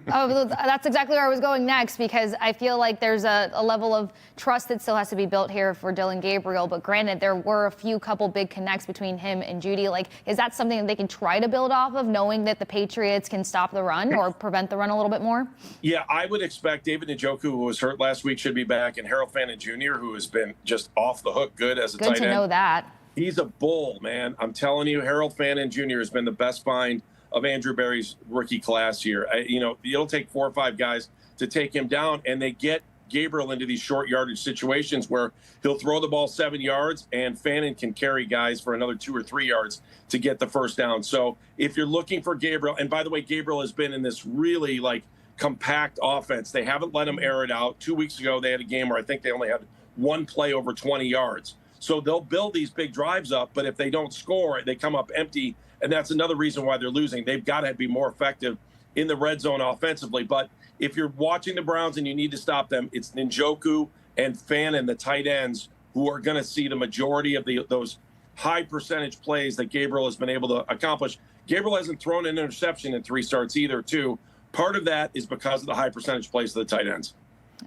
Oh, that's exactly where I was going next, because I feel like there's a level of trust that still has to be built here for Dylan Gabriel. But granted, there were a couple big connects between him and Jeudy. Like, is that something that they can try to build off of, knowing that the Patriots can stop the run or prevent the run a little bit more? Yeah, I would expect David Njoku, who was hurt last week, should be back, and Harold Fannin Jr., who has been just off the hook good as a tight end. Good to know that. He's a bull, man. I'm telling you, Harold Fannin Jr. has been the best find of Andrew Berry's rookie class here. It'll take 4 or 5 guys to take him down, and they get Gabriel into these short yardage situations where he'll throw the ball 7 yards and Fannin can carry guys for another 2 or 3 yards to get the first down. So if you're looking for Gabriel, and by the way, Gabriel has been in this really compact offense. They haven't let them air it out. 2 weeks ago, they had a game where I think they only had one play over 20 yards. So they'll build these big drives up, but if they don't score, they come up empty, and that's another reason why they're losing. They've got to be more effective in the red zone offensively. But if you're watching the Browns and you need to stop them, it's Njoku and Fannin, the tight ends, who are going to see the majority of those high percentage plays that Gabriel has been able to accomplish. Gabriel hasn't thrown an interception in 3 starts either, too. Part of that is because of the high percentage plays of the tight ends.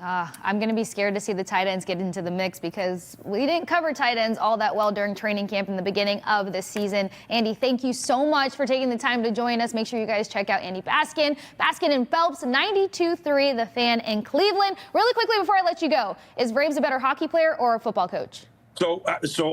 I'm going to be scared to see the tight ends get into the mix because we didn't cover tight ends all that well during training camp in the beginning of the season. Andy, thank you so much for taking the time to join us. Make sure you guys check out Andy Baskin. Baskin and Phelps, 92.3, The Fan in Cleveland. Really quickly before I let you go, is Braves a better hockey player or a football coach? So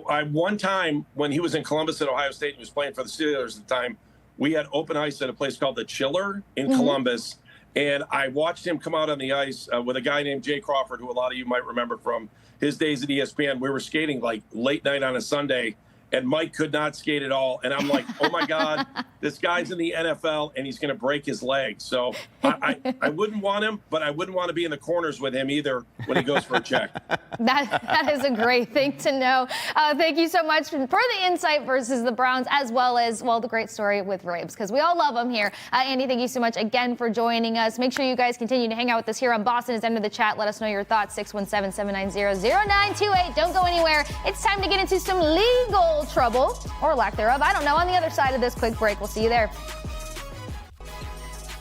I one time when he was in Columbus at Ohio State, he was playing for the Steelers at the time, we had open ice at a place called the Chiller in Columbus. And I watched him come out on the ice with a guy named Jay Crawford, who a lot of you might remember from his days at ESPN. We were skating like late night on a Sunday, and Mike could not skate at all. And I'm like, oh, my God, this guy's in the NFL, and he's going to break his leg. So I wouldn't want him, but I wouldn't want to be in the corners with him either when he goes for a check. That is a great thing to know. Thank you so much for the insight versus the Browns, as well as, well, the great story with Braves, because we all love them here. Andy, thank you so much again for joining us. Make sure you guys continue to hang out with us here on Boston. Is End of the Chat. Let us know your thoughts, 617-790-0928. Don't go anywhere. It's time to get into some legal trouble, or lack thereof. I don't know. On the other side of this quick break. We'll see you there.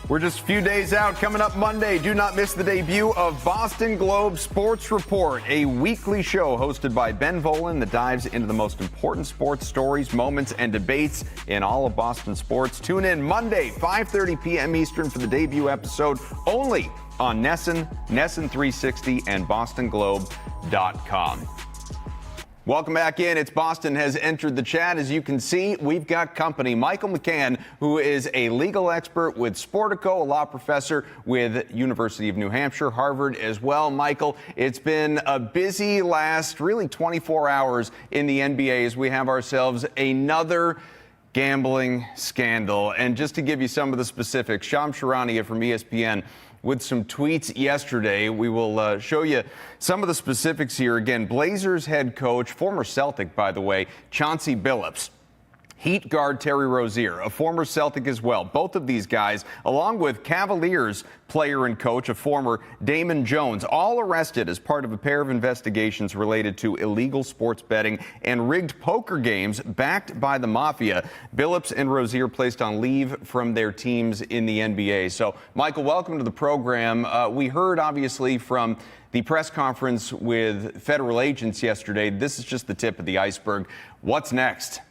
We're just a few days out. Coming up Monday, do not miss the debut of Boston Globe Sports Report, a weekly show hosted by Ben Volen that dives into the most important sports stories, moments, and debates in all of Boston sports. Tune in Monday, 5:30 p.m. Eastern for the debut episode, only on Nesson, Nesson 360, and BostonGlobe.com. Welcome back in. It's Boston has entered the chat. As you can see, we've got company. Michael McCann, who is a legal expert with Sportico, a law professor with University of New Hampshire, Harvard as well. Michael, it's been a busy last really 24 hours in the NBA as we have ourselves another gambling scandal. And just to give you some of the specifics, Shams Charania from ESPN with some tweets yesterday. We will show you some of the specifics here. Again, Blazers head coach, former Celtic, by the way, Chauncey Billups. Heat guard Terry Rozier, a former Celtic as well. Both of these guys, along with Cavaliers player and coach, a former Damon Jones, all arrested as part of a pair of investigations related to illegal sports betting and rigged poker games backed by the mafia. Billups and Rozier placed on leave from their teams in the NBA. So, Michael, welcome to the program. We heard, obviously, from the press conference with federal agents yesterday. This is just the tip of the iceberg. What's next?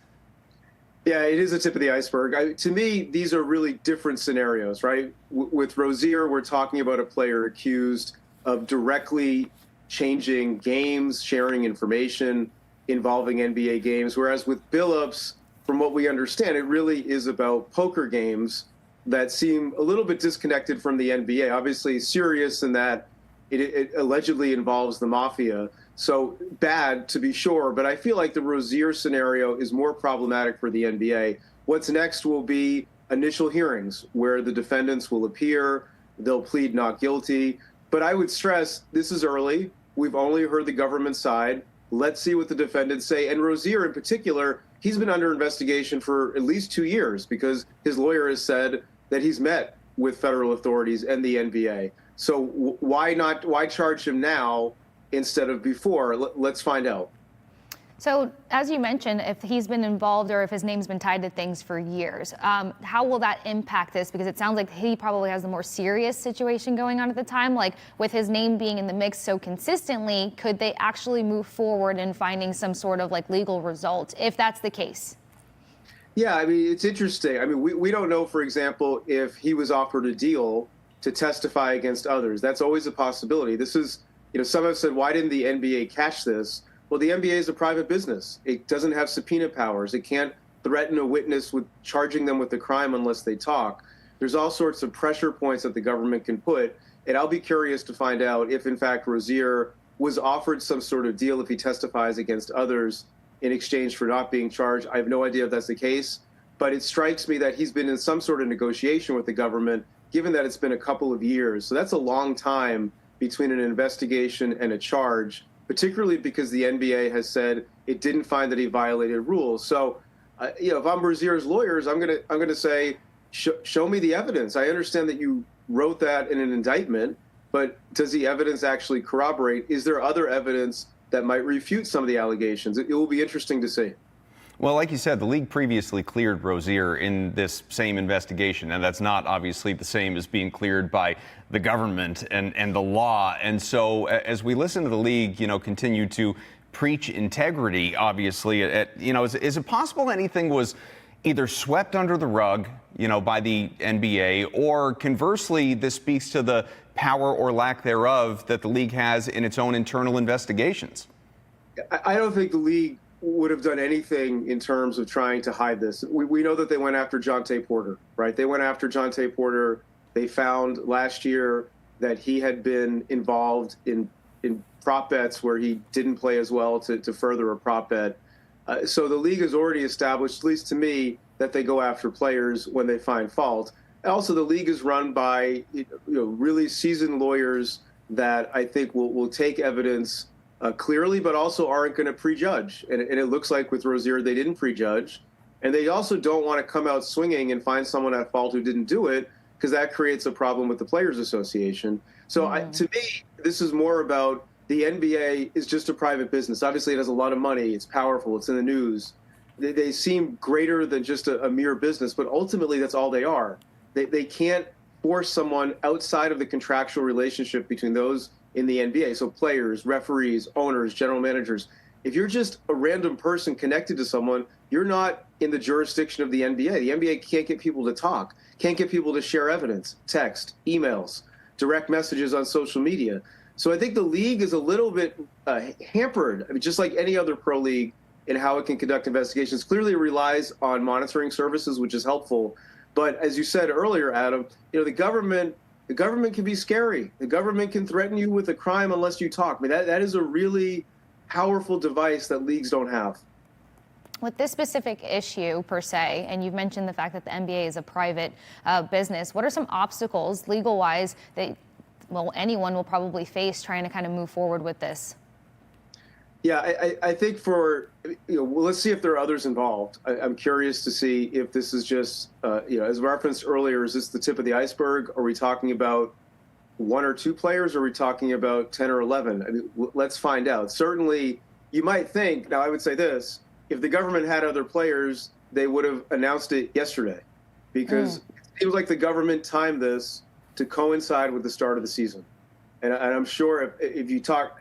Yeah, it is a tip of the iceberg. To me, these are really different scenarios, right? With Rozier, we're talking about a player accused of directly changing games, sharing information involving NBA games, whereas with Billups, from what we understand, it really is about poker games that seem a little bit disconnected from the NBA. Obviously serious in that it allegedly involves the mafia. So bad, to be sure, but I feel like the Rozier scenario is more problematic for the NBA. What's next will be initial hearings where the defendants will appear, they'll plead not guilty. But I would stress this is early. We've only heard the government side. Let's see what the defendants say. And Rozier in particular, he's been under investigation for at least 2 years because his lawyer has said that he's met with federal authorities and the NBA. So why charge him now instead of before? Let's find out. So, as you mentioned, if he's been involved or if his name's been tied to things for years, how will that impact this? Because it sounds like he probably has the more serious situation going on at the time. Like, with his name being in the mix so consistently, could they actually move forward in finding some sort of like legal result if that's the case? Yeah, I mean, it's interesting. I mean, we don't know, for example, if he was offered a deal to testify against others. That's always a possibility. This is, some have said, why didn't the NBA catch this? Well, the NBA is a private business. It doesn't have subpoena powers. It can't threaten a witness with charging them with the crime unless they talk. There's all sorts of pressure points that the government can put. And I'll be curious to find out if, in fact, Rozier was offered some sort of deal if he testifies against others in exchange for not being charged. I have no idea if that's the case, but it strikes me that he's been in some sort of negotiation with the government given that it's been a couple of years. So that's a long time between an investigation and a charge, particularly because the NBA has said it didn't find that he violated rules. So, if I'm Rozier's lawyers, I'm gonna say, show me the evidence. I understand that you wrote that in an indictment, but does the evidence actually corroborate? Is there other evidence that might refute some of the allegations? It will be interesting to see. Well, like you said, the league previously cleared Rozier in this same investigation, and that's not obviously the same as being cleared by the government and the law. And so as we listen to the league, continue to preach integrity, obviously, is it possible anything was either swept under the rug, by the NBA, or conversely, this speaks to the power or lack thereof that the league has in its own internal investigations? I don't think the league would have done anything in terms of trying to hide this. We know that they went after Jonte Porter, right? They went after Jonte Porter. They found last year that he had been involved in prop bets where he didn't play as well to further a prop bet. So the league has already established, at least to me, that they go after players when they find fault. Also, the league is run by really seasoned lawyers that I think will take evidence clearly, but also aren't going to prejudge. And it looks like with Rozier, they didn't prejudge. And they also don't want to come out swinging and find someone at fault who didn't do it, because that creates a problem with the Players Association. So to me, this is more about the NBA is just a private business. Obviously, it has a lot of money. It's powerful. It's in the news. They seem greater than just a mere business, but ultimately that's all they are. They can't force someone outside of the contractual relationship between those in the NBA. So players, referees, owners, general managers. If you're just a random person connected to someone, you're not in the jurisdiction of the NBA. The NBA can't get people to talk, can't get people to share evidence, text, emails, direct messages on social media. So I think the league is a little bit hampered, just like any other pro league, in how it can conduct investigations. Clearly, it relies on monitoring services, which is helpful. But as you said earlier, Adam, the government can be scary. The government can threaten you with a crime unless you talk. I mean, that is a really powerful device that leagues don't have. With this specific issue, per se, and you've mentioned the fact that the NBA is a private business, what are some obstacles, legal-wise, that anyone will probably face trying to kind of move forward with this? Yeah, I think let's see if there are others involved. I'm curious to see if this is just, as referenced earlier, is this the tip of the iceberg? Are we talking about one or two players? Or are we talking about 10 or 11? I mean, let's find out. Certainly, you might think, now I would say this, if the government had other players, they would have announced it yesterday, because it seems like the government timed this to coincide with the start of the season. And I'm sure if you talk,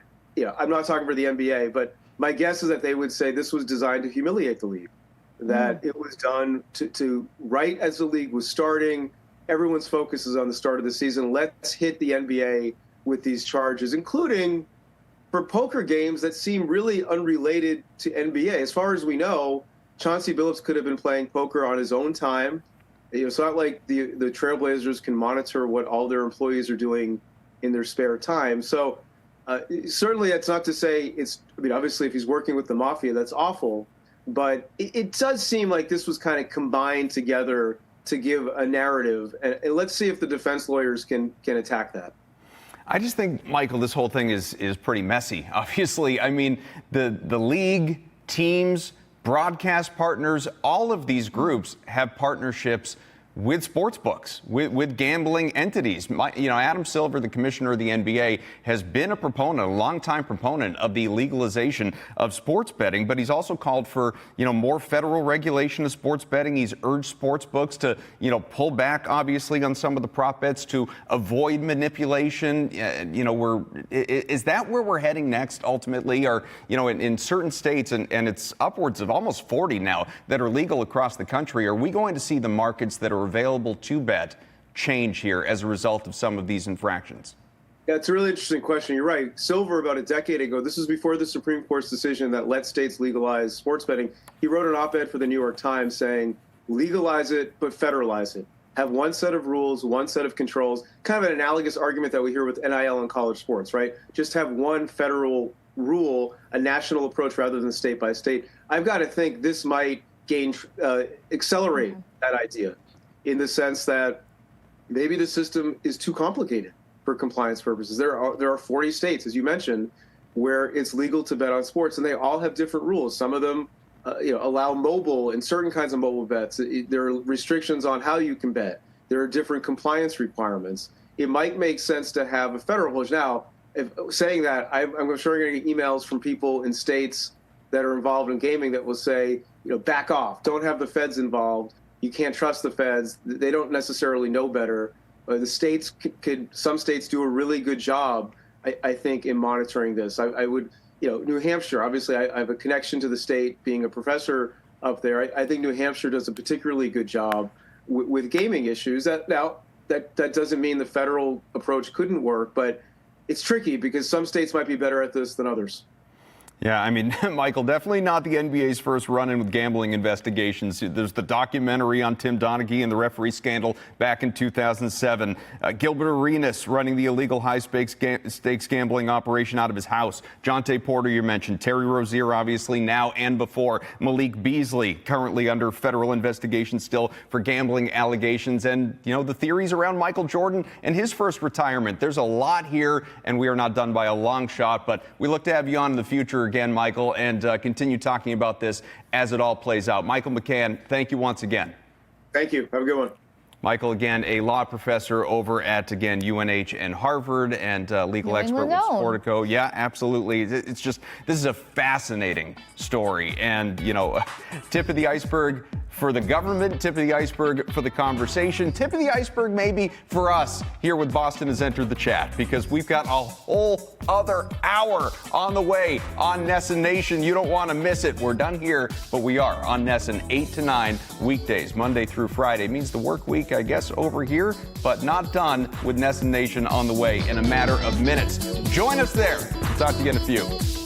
I'm not talking for the NBA, but my guess is that they would say this was designed to humiliate the league, that it was done to right as the league was starting. Everyone's focus is on the start of the season. Let's hit the NBA with these charges, including for poker games that seem really unrelated to NBA. As far as we know, Chauncey Billups could have been playing poker on his own time. It's not like the Trailblazers can monitor what all their employees are doing in their spare time. So certainly that's not to say obviously if he's working with the mafia, that's awful. But it does seem like this was kind of combined together to give a narrative. And let's see if the defense lawyers can attack that. I just think, Michael, this whole thing is pretty messy. Obviously, I mean, the league, teams, broadcast partners, all of these groups have partnerships with sports books, with gambling entities. Adam Silver, the commissioner of the NBA, has been a longtime proponent of the legalization of sports betting, but he's also called for, more federal regulation of sports betting. He's urged sports books to, pull back, obviously, on some of the prop bets to avoid manipulation. Is that where we're heading next, ultimately? Or, in certain states, and it's upwards of almost 40 now that are legal across the country, are we going to see the markets that are available to bet change here as a result of some of these infractions? Yeah, it's a really interesting question. You're right. Silver, about a decade ago, this was before the Supreme Court's decision that let states legalize sports betting. He wrote an op-ed for the New York Times saying, legalize it, but federalize it. Have one set of rules, one set of controls, kind of an analogous argument that we hear with NIL in college sports, right? Just have one federal rule, a national approach rather than state by state. I've got to think this might accelerate that idea, in the sense that maybe the system is too complicated for compliance purposes. There are 40 states, as you mentioned, where it's legal to bet on sports, and they all have different rules. Some of them allow mobile and certain kinds of mobile bets. There are restrictions on how you can bet. There are different compliance requirements. It might make sense to have a federal approach. Now, saying that, I'm sure you're going to get emails from people in states that are involved in gaming that will say, back off, don't have the feds involved. You can't trust the feds. They don't necessarily know better. The states some states do a really good job, I think, in monitoring this. I would, New Hampshire, obviously I have a connection to the state being a professor up there. I think New Hampshire does a particularly good job with gaming issues. That doesn't mean the federal approach couldn't work, but it's tricky because some states might be better at this than others. Yeah, I mean, Michael, definitely not the NBA's first run-in with gambling investigations. There's the documentary on Tim Donaghy and the referee scandal back in 2007. Gilbert Arenas running the illegal high-stakes gambling operation out of his house. Jonte Porter, you mentioned. Terry Rozier, obviously, now and before. Malik Beasley, currently under federal investigation still for gambling allegations. And, the theories around Michael Jordan and his first retirement. There's a lot here, and we are not done by a long shot. But we look to have you on in the future again, Michael, and continue talking about this as it all plays out. Michael McCann, thank you once again. Thank you. Have a good one. Michael, again, a law professor over at, UNH and Harvard, and legal expert with Sportico. Yeah, absolutely. It's just, this is a fascinating story. And, tip of the iceberg for the government, tip of the iceberg for the conversation, tip of the iceberg maybe for us here with Boston has entered the chat, because we've got a whole other hour on the way on NESN Nation. You don't want to miss it. We're done here, but we are on NESN 8 to 9 weekdays, Monday through Friday. It means the work week, I guess, over here, but not done with NESN Nation on the way in a matter of minutes. Join us there. We'll talk to you in a few.